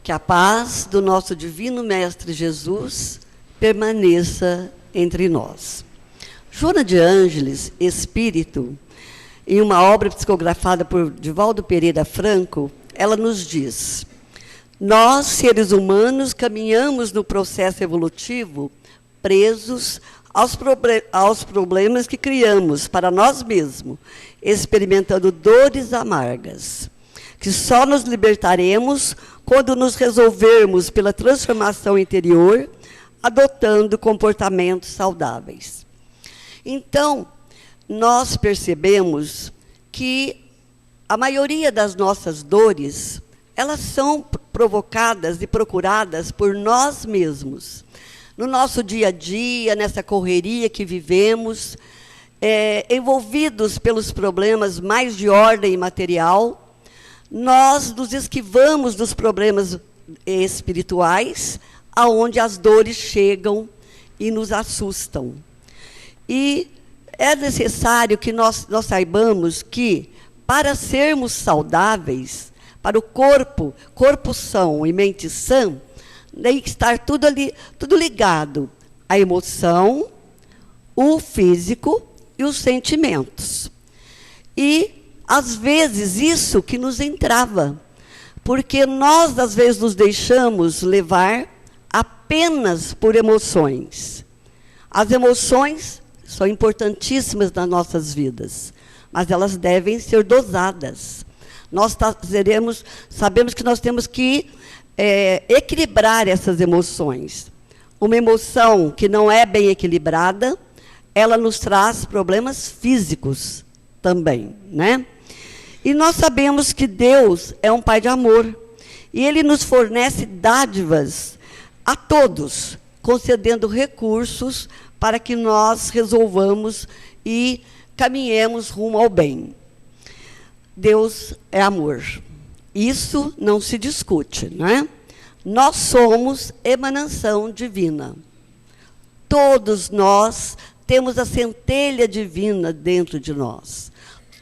Que a paz do nosso divino Mestre Jesus permaneça entre nós. Joana de Ângeles, Espírito, em uma obra psicografada por Divaldo Pereira Franco, ela nos diz: nós, seres humanos, caminhamos no processo evolutivo presos aos problemas que criamos para nós mesmos, experimentando dores amargas, que só nos libertaremos quando nos resolvermos pela transformação interior, adotando comportamentos saudáveis. Então, nós percebemos que a maioria das nossas dores, elas são provocadas e procuradas por nós mesmos. No nosso dia a dia, nessa correria que vivemos, envolvidos pelos problemas mais de ordem material, nós nos esquivamos dos problemas espirituais, aonde as dores chegam e nos assustam. E é necessário que nós saibamos que, para sermos saudáveis, para o corpo são e mente sã, tem que estar tudo ligado, a emoção, o físico e os sentimentos. E, às vezes, isso que nos entrava, porque nós, às vezes, nos deixamos levar apenas por emoções. As emoções são importantíssimas nas nossas vidas, mas elas devem ser dosadas. Nós sabemos que nós temos que equilibrar essas emoções. Uma emoção que não é bem equilibrada, ela nos traz problemas físicos também, né? E nós sabemos que Deus é um Pai de amor, e Ele nos fornece dádivas a todos, concedendo recursos para que nós resolvamos e caminhemos rumo ao bem. Deus é amor. Isso não se discute, não é? Nós somos emanação divina. Todos nós temos a centelha divina dentro de nós.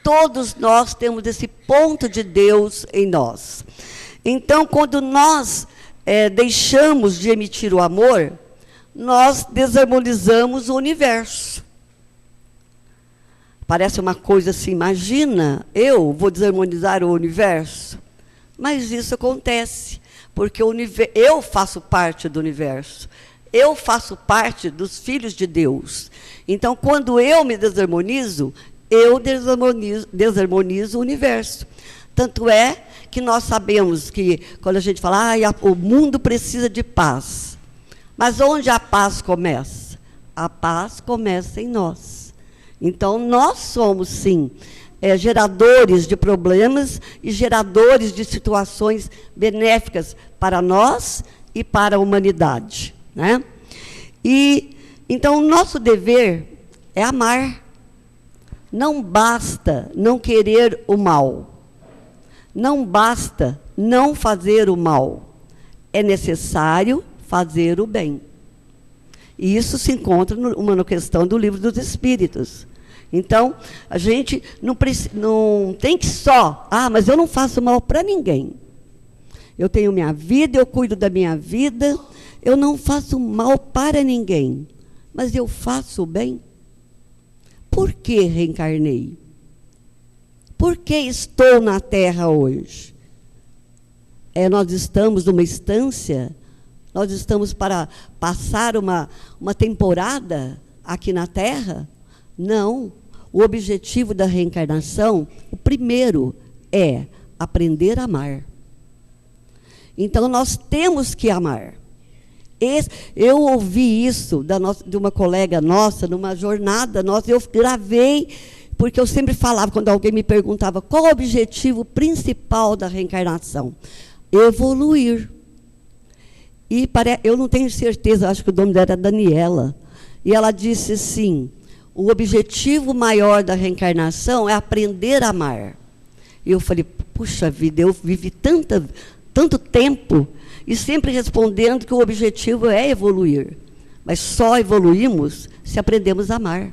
Todos nós temos esse ponto de Deus em nós. Então, quando nós deixamos de emitir o amor, nós desarmonizamos o universo. Parece uma coisa assim, imagina, eu vou desarmonizar o universo? Mas isso acontece, porque eu faço parte do universo. Eu faço parte dos filhos de Deus. Então, quando eu me desarmonizo, eu desarmonizo o universo. Tanto é que nós sabemos que, quando a gente fala, o mundo precisa de paz. Mas onde a paz começa? A paz começa em nós. Então, nós somos, sim, geradores de problemas e geradores de situações benéficas para nós e para a humanidade, né? E, então, o nosso dever é amar. Não basta não querer o mal. Não basta não fazer o mal. É necessário fazer o bem. E isso se encontra numa questão do Livro dos Espíritos. Então, a gente não tem que só, mas eu não faço mal para ninguém. Eu tenho minha vida, eu cuido da minha vida, eu não faço mal para ninguém, mas eu faço o bem. Por que reencarnei? Por que estou na Terra hoje? Nós estamos numa instância, nós estamos para passar uma temporada aqui na Terra? Não. O objetivo da reencarnação, o primeiro, é aprender a amar. Então, nós temos que amar. Eu ouvi isso de uma colega nossa, numa jornada nossa, eu gravei, porque eu sempre falava, quando alguém me perguntava, qual o objetivo principal da reencarnação? Evoluir. E eu não tenho certeza, acho que o nome dela era Daniela, e ela disse assim, o objetivo maior da reencarnação é aprender a amar. E eu falei, puxa vida, eu vivi tanto tempo, e sempre respondendo que o objetivo é evoluir. Mas só evoluímos se aprendemos a amar.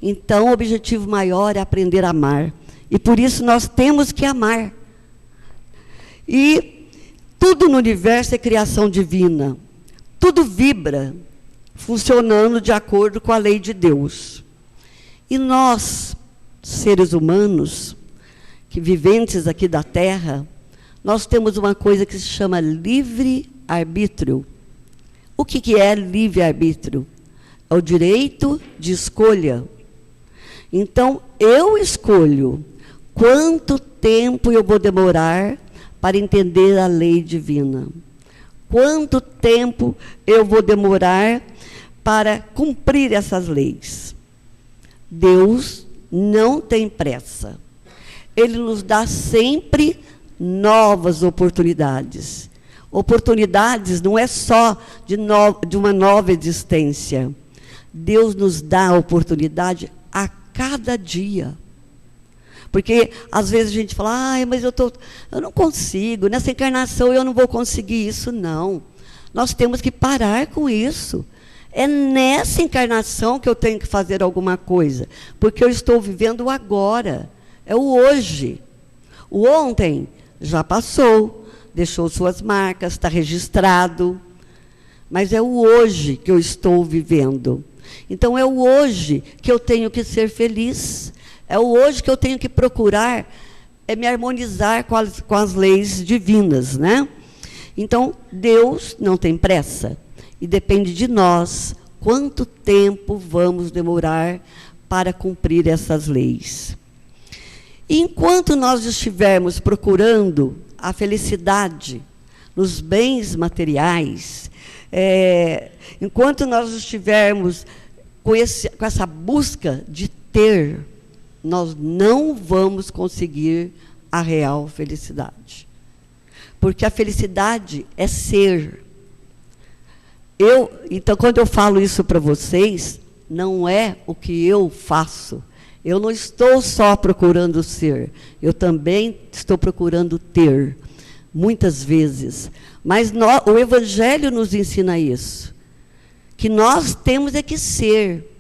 Então, o objetivo maior é aprender a amar. E por isso nós temos que amar. E Tudo no universo é criação divina. Tudo vibra, funcionando de acordo com a lei de Deus. E nós, seres humanos, que viventes aqui da Terra, nós temos uma coisa que se chama livre-arbítrio. O que é livre-arbítrio? É o direito de escolha. Então, eu escolho quanto tempo eu vou demorar para entender a lei divina. Quanto tempo eu vou demorar para cumprir essas leis. Deus não tem pressa. Ele nos dá sempre novas oportunidades. Oportunidades não é só de uma nova existência. Deus nos dá a oportunidade a cada dia. Porque, às vezes, a gente fala, mas eu não consigo, nessa encarnação eu não vou conseguir isso. Não. Nós temos que parar com isso. É nessa encarnação que eu tenho que fazer alguma coisa, porque eu estou vivendo o agora, é o hoje. O ontem já passou, deixou suas marcas, está registrado, mas é o hoje que eu estou vivendo. Então, é o hoje que eu tenho que ser feliz, é o hoje que eu tenho que procurar me harmonizar com as leis divinas, né? Então, Deus não tem pressa. E depende de nós quanto tempo vamos demorar para cumprir essas leis. E enquanto nós estivermos procurando a felicidade nos bens materiais, enquanto nós estivermos com essa busca de ter, nós não vamos conseguir a real felicidade. Porque a felicidade é ser. Então, quando eu falo isso para vocês, não é o que eu faço. Eu não estou só procurando ser, eu também estou procurando ter, muitas vezes. Mas o Evangelho nos ensina isso, que nós temos que ser.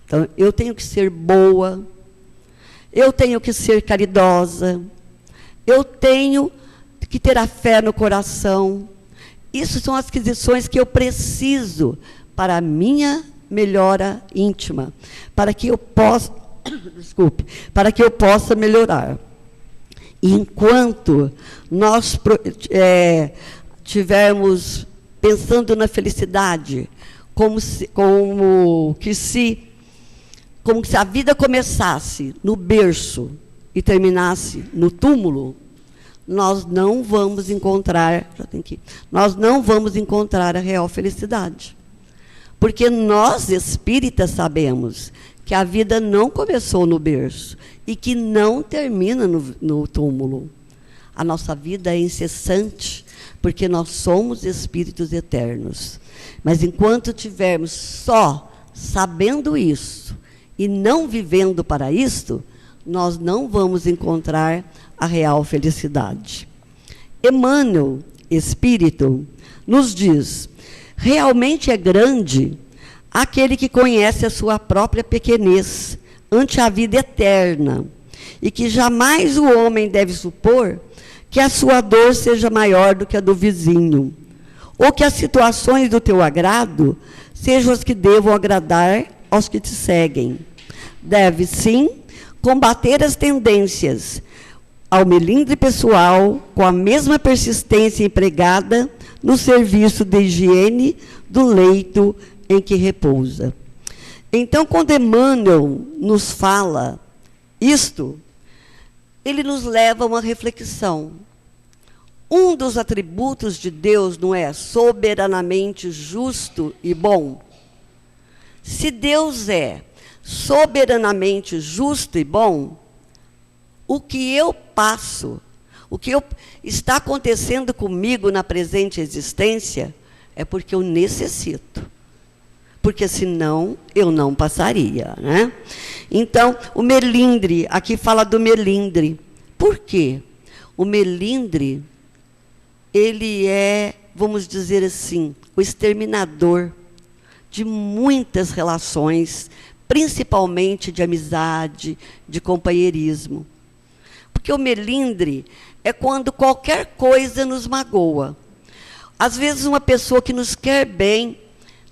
Então, eu tenho que ser boa, eu tenho que ser caridosa, eu tenho que ter a fé no coração. Isso são as aquisições que eu preciso para a minha melhora íntima, para que eu possa, para que eu possa melhorar. E enquanto nós tivermos pensando na felicidade, como se a vida começasse no berço e terminasse no túmulo, nós não vamos encontrar a real felicidade. Porque nós, espíritas, sabemos que a vida não começou no berço e que não termina no túmulo. A nossa vida é incessante, porque nós somos espíritos eternos. Mas enquanto tivermos só sabendo isso e não vivendo para isto, nós não vamos encontrar a real felicidade. Emmanuel, Espírito, nos diz: realmente é grande aquele que conhece a sua própria pequenez ante a vida eterna, e que jamais o homem deve supor que a sua dor seja maior do que a do vizinho, ou que as situações do teu agrado sejam as que devam agradar aos que te seguem. Deve, sim, combater as tendências ao melindre pessoal com a mesma persistência empregada no serviço de higiene do leito em que repousa. Então, quando Emmanuel nos fala isto, ele nos leva a uma reflexão. Um dos atributos de Deus não é soberanamente justo e bom? Se Deus é soberanamente justo e bom, o que eu passo, o que está acontecendo comigo na presente existência, é porque eu necessito. Porque senão eu não passaria, né? Então, o melindre, aqui fala do melindre. Por quê? O melindre, ele é, vamos dizer assim, o exterminador de muitas relações, principalmente de amizade, de companheirismo. Porque o melindre é quando qualquer coisa nos magoa. Às vezes, uma pessoa que nos quer bem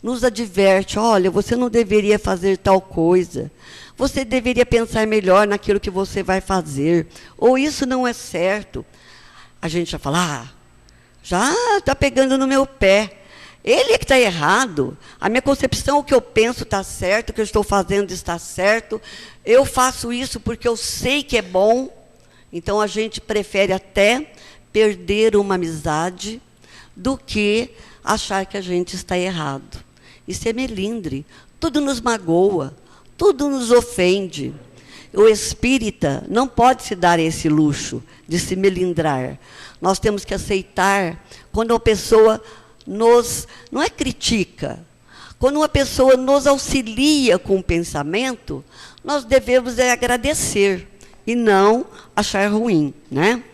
nos adverte: olha, você não deveria fazer tal coisa, você deveria pensar melhor naquilo que você vai fazer, ou isso não é certo. A gente já fala: já está pegando no meu pé. Ele é que está errado. A minha concepção, o que eu penso está certo, o que eu estou fazendo está certo. Eu faço isso porque eu sei que é bom. Então, a gente prefere até perder uma amizade do que achar que a gente está errado. Isso é melindre. Tudo nos magoa, tudo nos ofende. O espírita não pode se dar esse luxo de se melindrar. Nós temos que aceitar quando uma pessoa não é critica, quando uma pessoa nos auxilia com o pensamento, nós devemos agradecer e não achar ruim, né?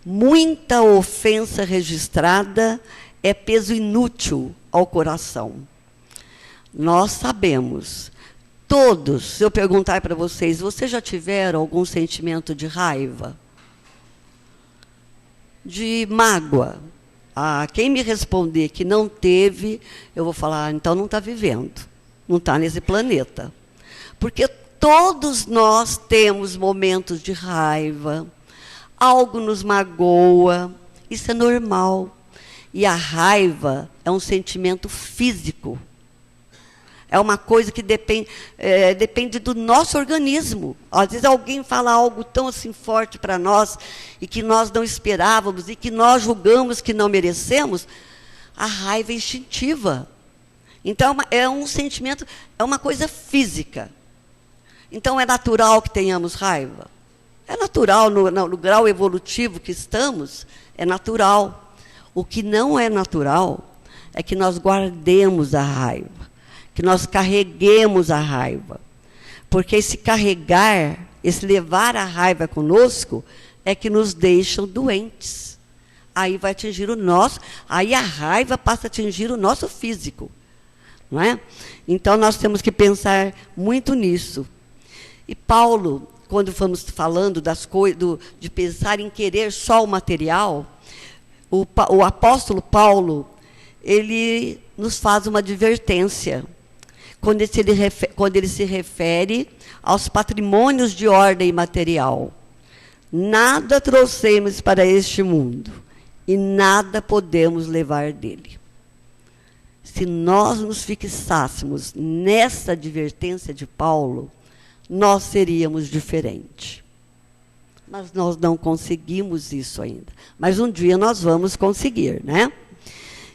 Muita ofensa registrada é peso inútil ao coração. Nós sabemos, todos, se eu perguntar para vocês, vocês já tiveram algum sentimento de raiva? De mágoa? Quem me responder que não teve, eu vou falar: então não está vivendo, não está nesse planeta. Porque todos nós temos momentos de raiva, algo nos magoa, isso é normal. E a raiva é um sentimento físico. É uma coisa que depende do nosso organismo. Às vezes alguém fala algo tão assim forte para nós, e que nós não esperávamos, e que nós julgamos que não merecemos. A raiva é instintiva. Então, é um sentimento, é uma coisa física. Então, é natural que tenhamos raiva? É natural, no grau evolutivo que estamos, é natural. O que não é natural é que nós guardemos a raiva, que nós carreguemos a raiva. Porque esse carregar, esse levar a raiva conosco, é que nos deixam doentes. Aí vai atingir aí a raiva passa a atingir o nosso físico. Não é? Então, nós temos que pensar muito nisso. E Paulo, quando fomos falando das coisas, de pensar em querer só o material, o apóstolo Paulo, ele nos faz uma advertência quando ele se refere aos patrimônios de ordem material. Nada trouxemos para este mundo, e nada podemos levar dele. Se nós nos fixássemos nessa advertência de Paulo, nós seríamos diferentes. Mas nós não conseguimos isso ainda. Mas um dia nós vamos conseguir, né?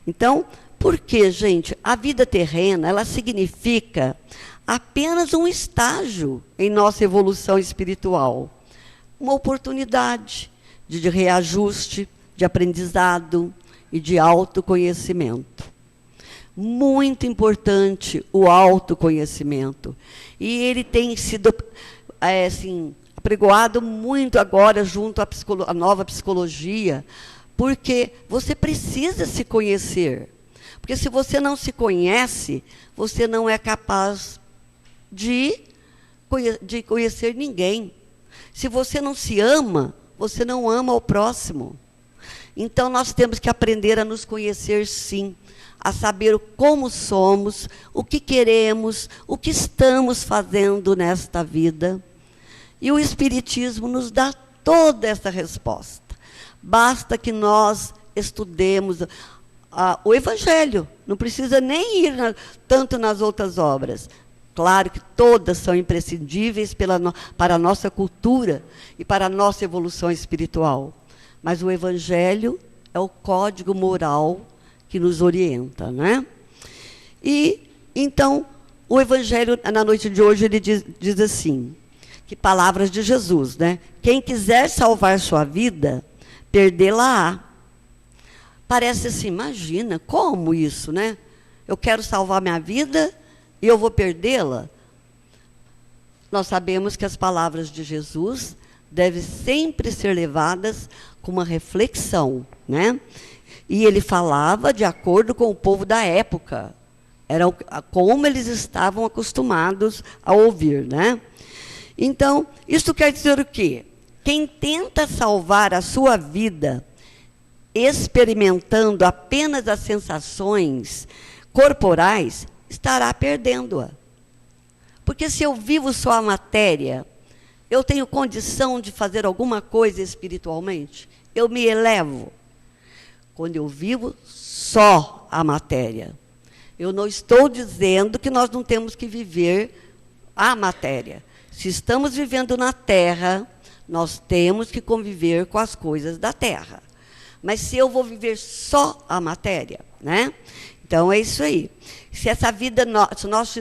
Então, porque, gente, a vida terrena, ela significa apenas um estágio em nossa evolução espiritual. Uma oportunidade de reajuste, de aprendizado e de autoconhecimento. Muito importante o autoconhecimento. E ele tem sido, apregoado muito agora junto à nova psicologia, porque você precisa se conhecer. Porque se você não se conhece, você não é capaz de conhecer ninguém. Se você não se ama, você não ama o próximo. Então, nós temos que aprender a nos conhecer, sim, a saber como somos, o que queremos, o que estamos fazendo nesta vida. E o Espiritismo nos dá toda essa resposta. Basta que nós estudemos o Evangelho, não precisa nem ir tanto nas outras obras. Claro que todas são imprescindíveis para a nossa cultura e para a nossa evolução espiritual. Mas o Evangelho é o código moral que nos orienta, né? E, então, o Evangelho, na noite de hoje, ele diz assim, que palavras de Jesus, né? Quem quiser salvar sua vida, perdê-la-á. Parece assim, imagina, como isso, né? Eu quero salvar minha vida e eu vou perdê-la? Nós sabemos que as palavras de Jesus devem sempre ser levadas com uma reflexão, né? E ele falava de acordo com o povo da época. Era como eles estavam acostumados a ouvir, né? Então, isso quer dizer o quê? Quem tenta salvar a sua vida experimentando apenas as sensações corporais, estará perdendo-a. Porque se eu vivo só a matéria, eu tenho condição de fazer alguma coisa espiritualmente? Eu me elevo. Quando eu vivo só a matéria. Eu não estou dizendo que nós não temos que viver a matéria. Se estamos vivendo na Terra, nós temos que conviver com as coisas da Terra. Mas se eu vou viver só a matéria, né? Então é isso aí. Se essa vida, se nós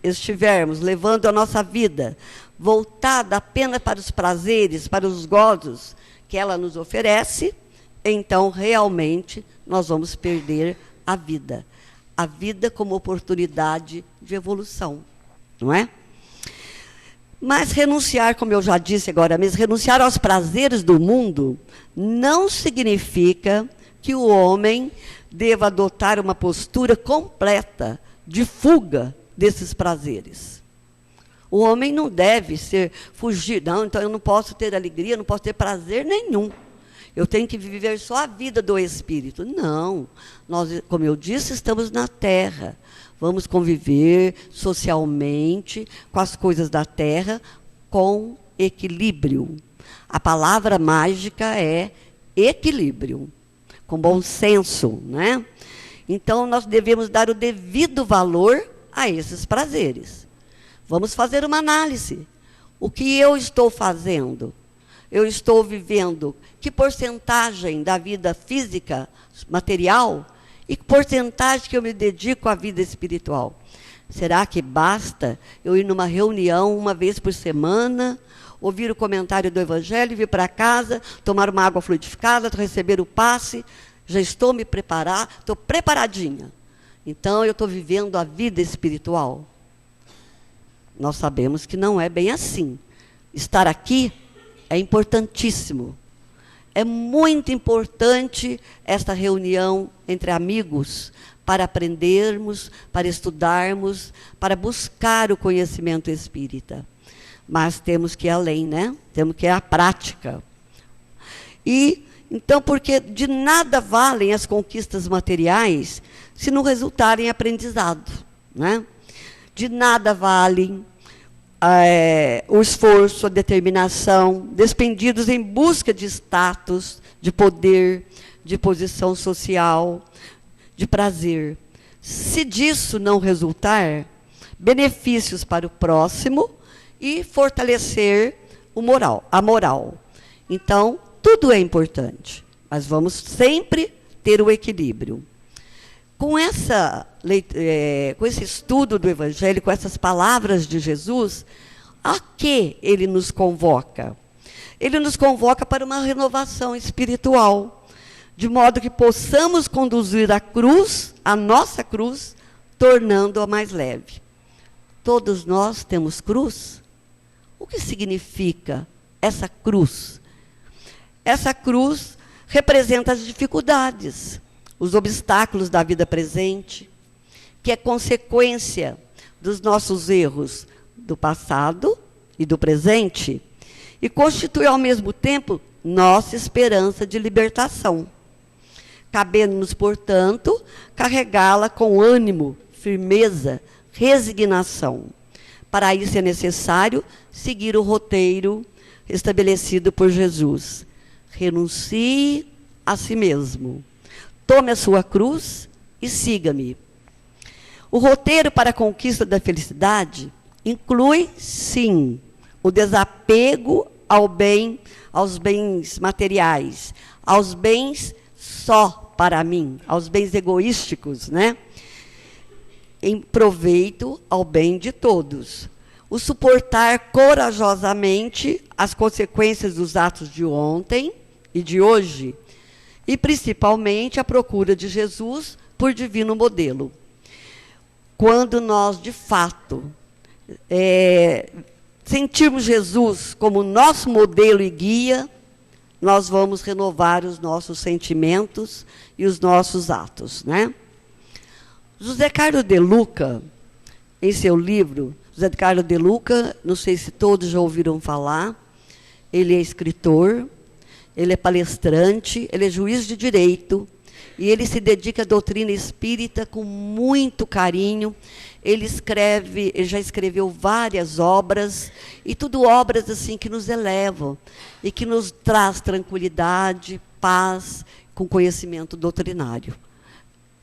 estivermos levando a nossa vida voltada apenas para os prazeres, para os gozos que ela nos oferece, então realmente nós vamos perder a vida. A vida como oportunidade de evolução, não é? Mas renunciar, como eu já disse agora mesmo, renunciar aos prazeres do mundo não significa que o homem deva adotar uma postura completa de fuga desses prazeres. O homem não deve fugir, não, então eu não posso ter alegria, não posso ter prazer nenhum. Eu tenho que viver só a vida do espírito. Não, nós, como eu disse, estamos na Terra. Vamos conviver socialmente com as coisas da Terra com equilíbrio. A palavra mágica é equilíbrio, com bom senso, né? Então, nós devemos dar o devido valor a esses prazeres. Vamos fazer uma análise. O que eu estou fazendo? Eu estou vivendo que porcentagem da vida física, material, e que porcentagem que eu me dedico à vida espiritual? Será que basta eu ir numa reunião uma vez por semana, ouvir o comentário do Evangelho, vir para casa, tomar uma água fluidificada, receber o passe, já estou me preparando, estou preparadinha. Então, eu estou vivendo a vida espiritual? Nós sabemos que não é bem assim. Estar aqui é importantíssimo. É muito importante esta reunião entre amigos para aprendermos, para estudarmos, para buscar o conhecimento espírita. Mas temos que ir além, né? Temos que ir à prática. E, então, porque de nada valem as conquistas materiais se não resultarem em aprendizado, né? De nada valem o esforço, a determinação, despendidos em busca de status, de poder, de posição social, de prazer. Se disso não resultar, benefícios para o próximo e fortalecer a moral. Então, tudo é importante, mas vamos sempre ter o equilíbrio. Com esse estudo do Evangelho, com essas palavras de Jesus, a que ele nos convoca? Ele nos convoca para uma renovação espiritual, de modo que possamos conduzir a nossa cruz, tornando-a mais leve. Todos nós temos cruz? O que significa essa cruz? Essa cruz representa as dificuldades, os obstáculos da vida presente, que é consequência dos nossos erros do passado e do presente, e constitui, ao mesmo tempo, nossa esperança de libertação. Cabendo-nos, portanto, carregá-la com ânimo, firmeza, resignação. Para isso é necessário seguir o roteiro estabelecido por Jesus. Renuncie a si mesmo. Tome a sua cruz e siga-me. O roteiro para a conquista da felicidade inclui, sim, o desapego aos bens materiais, aos bens só para mim, aos bens egoísticos, né? Em proveito ao bem de todos. O suportar corajosamente as consequências dos atos de ontem e de hoje, e principalmente a procura de Jesus por divino modelo. Quando nós, de fato, sentirmos Jesus como nosso modelo e guia, nós vamos renovar os nossos sentimentos e os nossos atos, né? José Carlos de Luca, em seu livro, José Carlos de Luca, não sei se todos já ouviram falar, ele é escritor, ele é palestrante, ele é juiz de direito, e ele se dedica à doutrina espírita com muito carinho. Ele já escreveu várias obras, e tudo obras assim que nos elevam e que nos traz tranquilidade, paz, com conhecimento doutrinário.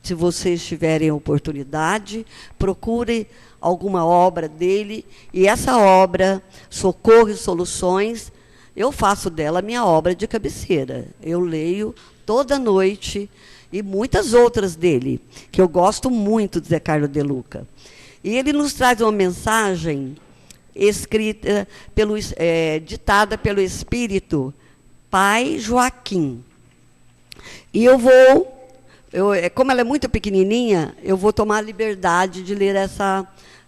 Se vocês tiverem oportunidade, procure alguma obra dele, e essa obra, Socorro e Soluções, eu faço dela minha obra de cabeceira. Eu leio toda noite, e muitas outras dele, que eu gosto muito de Zé Carlos de Luca. E ele nos traz uma mensagem escrita, ditada pelo Espírito Pai Joaquim. E como ela é muito pequenininha, eu vou tomar a liberdade de ler essa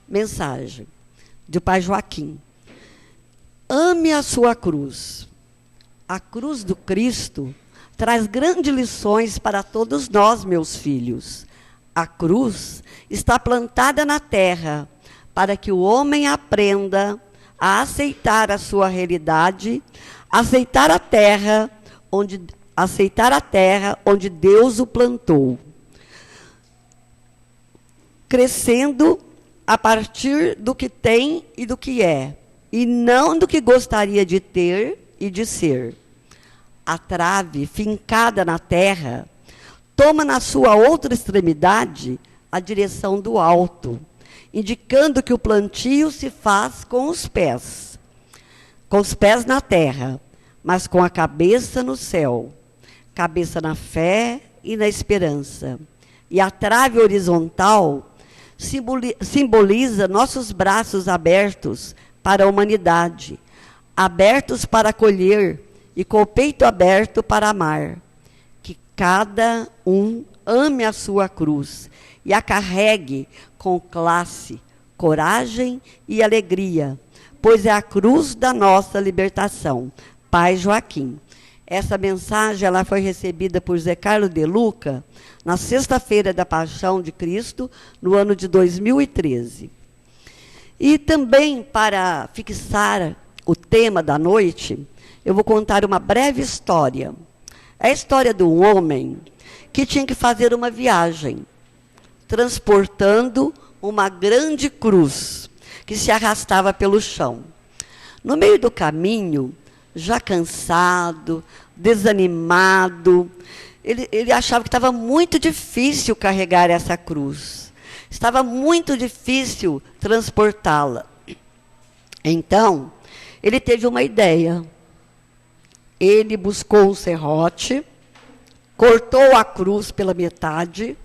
mensagem do Pai Joaquim. Ame a sua cruz. A cruz do Cristo traz grandes lições para todos nós, meus filhos. A cruz está plantada na terra para que o homem aprenda a aceitar a sua realidade, aceitar a terra onde Deus o plantou, crescendo a partir do que tem e do que é, e não do que gostaria de ter e de ser. A trave fincada na terra toma na sua outra extremidade a direção do alto, indicando que o plantio se faz com os pés na terra, mas com a cabeça no céu, cabeça na fé e na esperança. E a trave horizontal simboliza nossos braços abertos para a humanidade, abertos para acolher e com o peito aberto para amar. Que cada um ame a sua cruz e a carregue com classe, coragem e alegria, pois é a cruz da nossa libertação. Pai Joaquim. Essa mensagem ela foi recebida por Zé Carlos de Luca na sexta-feira da Paixão de Cristo, no ano de 2013. E também, para fixar o tema da noite, eu vou contar uma breve história. É a história de um homem que tinha que fazer uma viagem, transportando uma grande cruz que se arrastava pelo chão. No meio do caminho, já cansado, desanimado, ele achava que estava muito difícil carregar essa cruz. Estava muito difícil transportá-la. Então, ele teve uma ideia. Ele buscou um serrote, cortou a cruz pela metade,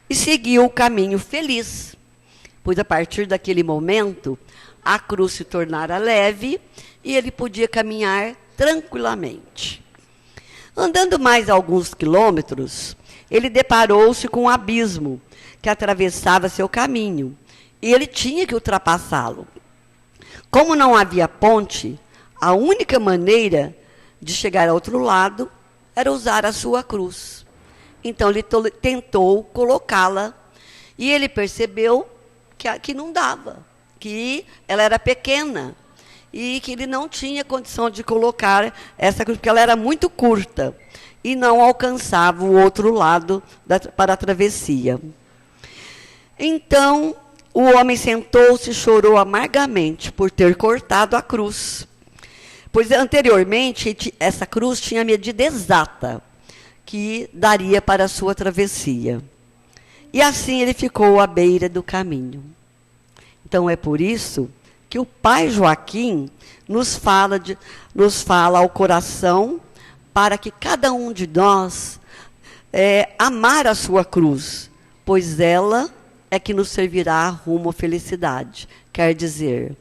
e seguiu o caminho feliz, pois a partir daquele momento a cruz se tornara leve e ele podia caminhar tranquilamente. Andando mais alguns quilômetros, ele deparou-se com um abismo que atravessava seu caminho, e ele tinha que ultrapassá-lo. Como não havia ponte, a única maneira de chegar ao outro lado era usar a sua cruz. Então, ele tentou colocá-la, e ele percebeu que não dava, que ela era pequena, e que ele não tinha condição de colocar essa cruz, porque ela era muito curta, e não alcançava o outro lado para a travessia. Então, o homem sentou-se e chorou amargamente por ter cortado a cruz, pois anteriormente essa cruz tinha a medida exata que daria para a sua travessia. E assim ele ficou à beira do caminho. Então é por isso que o Pai Joaquim nos fala ao coração para que cada um de nós amar a sua cruz, pois ela é que nos servirá rumo à felicidade. Quer dizer,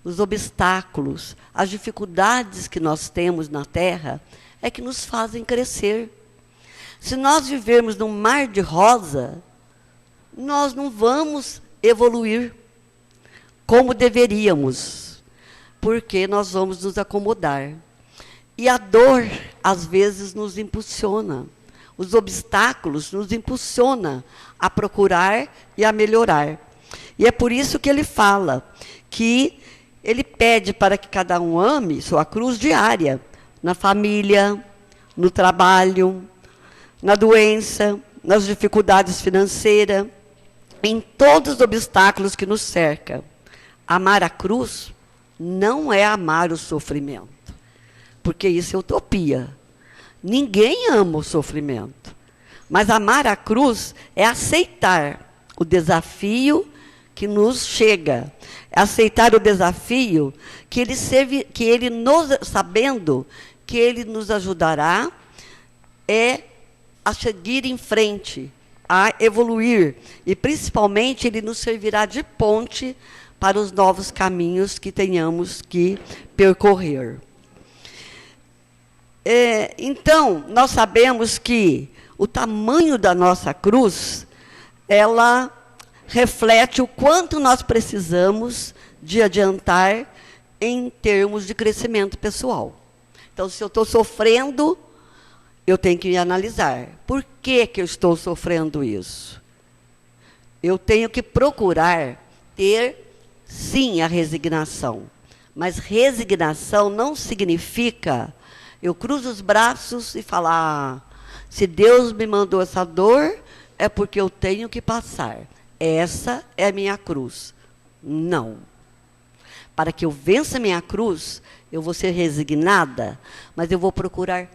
os obstáculos, as dificuldades que nós temos na Terra é que nos fazem crescer. Se nós vivermos num mar de rosa, nós não vamos evoluir como deveríamos, porque nós vamos nos acomodar. E a dor, às vezes, nos impulsiona. os obstáculos nos impulsionam a procurar e a melhorar. E é por isso que ele fala que ele pede para que cada um ame sua cruz diária, na família, no trabalho, na doença, nas dificuldades financeiras, em todos os obstáculos que nos cercam. Amar a cruz não é amar o sofrimento, porque isso é utopia. Ninguém ama o sofrimento. Mas amar a cruz é aceitar o desafio que nos chega, é aceitar o desafio que ele sabendo que ele nos ajudará a seguir em frente, a evoluir, e principalmente ele nos servirá de ponte para os novos caminhos que tenhamos que percorrer. Então, nós sabemos que o tamanho da nossa cruz, ela reflete o quanto nós precisamos de adiantar em termos de crescimento pessoal. Então, se eu estou sofrendo, eu tenho que me analisar. Por que eu estou sofrendo isso? Eu tenho que procurar ter, sim, a resignação. Mas resignação não significa eu cruzo os braços e falar, se Deus me mandou essa dor, é porque eu tenho que passar. Essa é a minha cruz. Não. Para que eu vença a minha cruz, eu vou ser resignada, mas eu vou procurar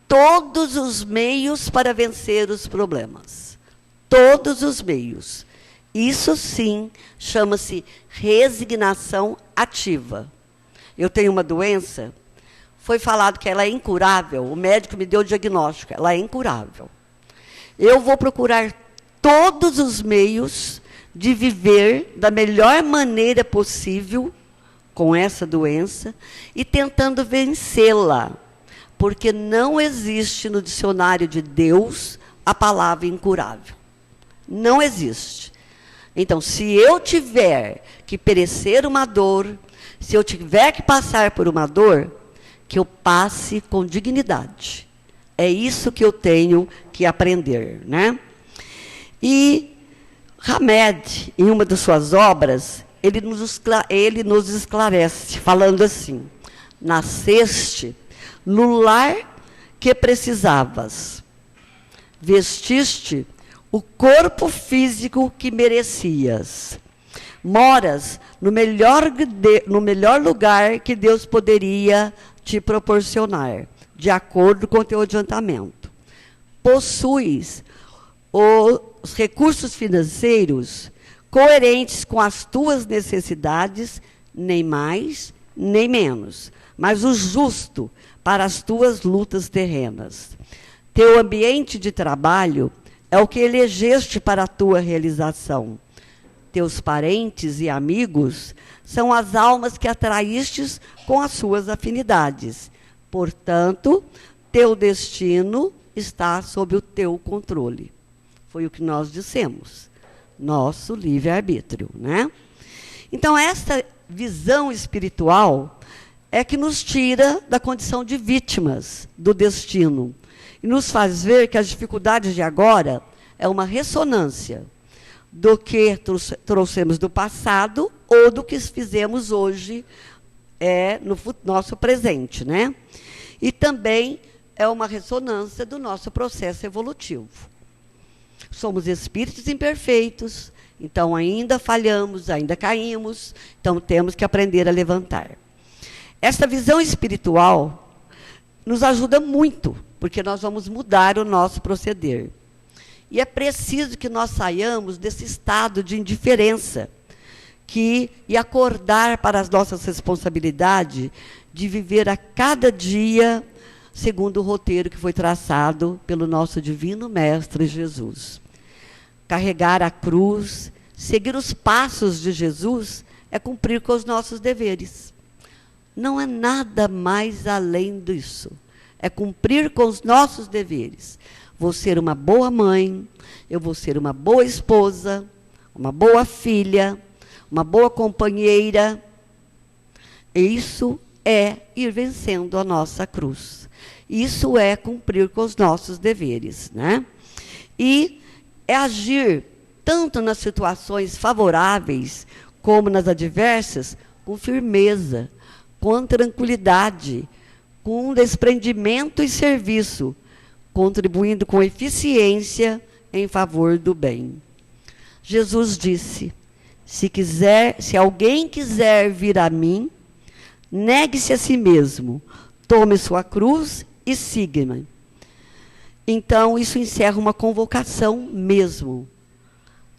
todos os meios para vencer os problemas. Todos os meios. Isso, sim, chama-se resignação ativa. Eu tenho uma doença, foi falado que ela é incurável, o médico me deu o diagnóstico, ela é incurável. Eu vou procurar todos os meios de viver da melhor maneira possível com essa doença e tentando vencê-la, porque não existe no dicionário de Deus a palavra incurável. Não existe. Então, se eu tiver que perecer uma dor, se eu tiver que passar por uma dor, que eu passe com dignidade. É isso que eu tenho que aprender, né? E Hamed, em uma de suas obras, ele nos esclarece, falando assim, nasceste no lar que precisavas, vestiste o corpo físico que merecias, moras no melhor lugar que Deus poderia te proporcionar, de acordo com o teu adiantamento. Possuis os recursos financeiros coerentes com as tuas necessidades, nem mais, nem menos, mas o justo para as tuas lutas terrenas. Teu ambiente de trabalho é o que elegeste para a tua realização. Teus parentes e amigos são as almas que atraístes com as suas afinidades. Portanto, teu destino está sob o teu controle. Foi o que nós dissemos. Nosso livre-arbítrio, né? Então, essa visão espiritual é que nos tira da condição de vítimas do destino e nos faz ver que as dificuldades de agora é uma ressonância do que trouxemos do passado ou do que fizemos hoje no nosso presente, né? E também é uma ressonância do nosso processo evolutivo. Somos espíritos imperfeitos, então ainda falhamos, ainda caímos, então temos que aprender a levantar. Esta visão espiritual nos ajuda muito, porque nós vamos mudar o nosso proceder. E é preciso que nós saiamos desse estado de indiferença e acordar para as nossas responsabilidades de viver a cada dia segundo o roteiro que foi traçado pelo nosso divino Mestre Jesus. Carregar a cruz, seguir os passos de Jesus, é cumprir com os nossos deveres. Não é nada mais além disso. É cumprir com os nossos deveres. Vou ser uma boa mãe, eu vou ser uma boa esposa, uma boa filha, uma boa companheira. Isso é ir vencendo a nossa cruz. Isso é cumprir com os nossos deveres, né? E é agir tanto nas situações favoráveis como nas adversas, com firmeza, com tranquilidade, com desprendimento e serviço, contribuindo com eficiência em favor do bem. Jesus disse: se alguém quiser vir a mim, negue-se a si mesmo, tome sua cruz e siga-me. Então, isso encerra uma convocação mesmo.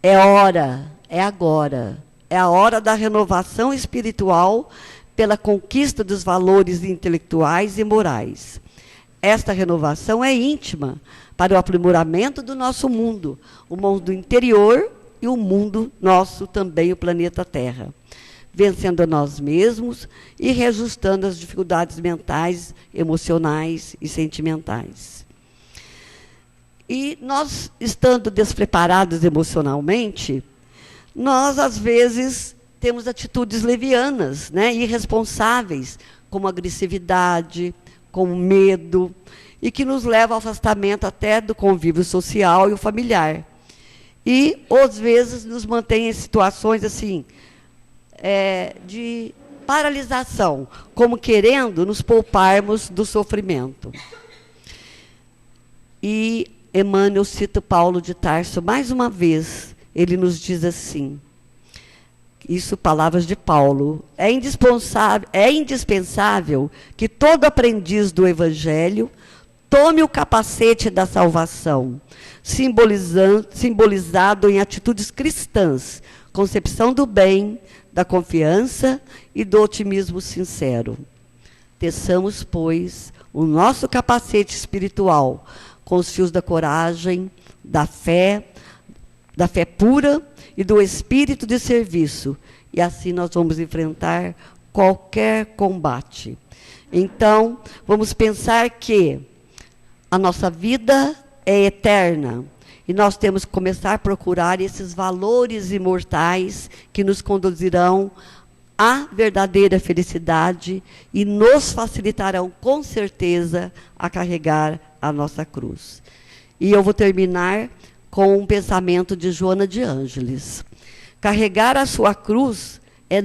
É hora, é agora. É a hora da renovação espiritual pela conquista dos valores intelectuais e morais. Esta renovação é íntima para o aprimoramento do nosso mundo, o mundo interior e o mundo nosso também, o planeta Terra, vencendo a nós mesmos e reajustando as dificuldades mentais, emocionais e sentimentais. E nós, estando despreparados emocionalmente, nós, às vezes, temos atitudes levianas, né, irresponsáveis, como agressividade, como medo, e que nos leva ao afastamento até do convívio social e o familiar. E, às vezes, nos mantém em situações assim, de paralisação, como querendo nos pouparmos do sofrimento. E Emmanuel cita Paulo de Tarso mais uma vez. Ele nos diz assim, isso palavras de Paulo: é indispensável que todo aprendiz do Evangelho tome o capacete da salvação, simbolizado em atitudes cristãs, concepção do bem, da confiança e do otimismo sincero. Teçamos, pois, o nosso capacete espiritual com os fios da coragem, da fé pura e do espírito de serviço, e assim nós vamos enfrentar qualquer combate. Então, vamos pensar que a nossa vida é eterna, e nós temos que começar a procurar esses valores imortais que nos conduzirão à verdadeira felicidade e nos facilitarão, com certeza, a carregar a nossa cruz. E eu vou terminar com um pensamento de Joana de Ângeles. Carregar a sua cruz é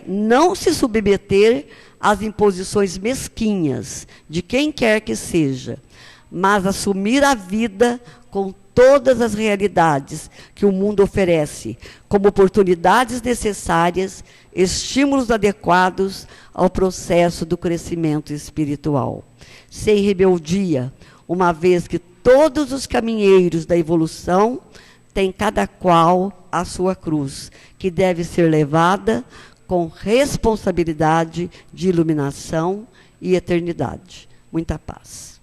não se submeter às imposições mesquinhas de quem quer que seja, mas assumir a vida com todas as realidades que o mundo oferece, como oportunidades necessárias, estímulos adequados ao processo do crescimento espiritual. Sem rebeldia, uma vez que todos os caminheiros da evolução têm cada qual a sua cruz, que deve ser levada com responsabilidade de iluminação e eternidade. Muita paz.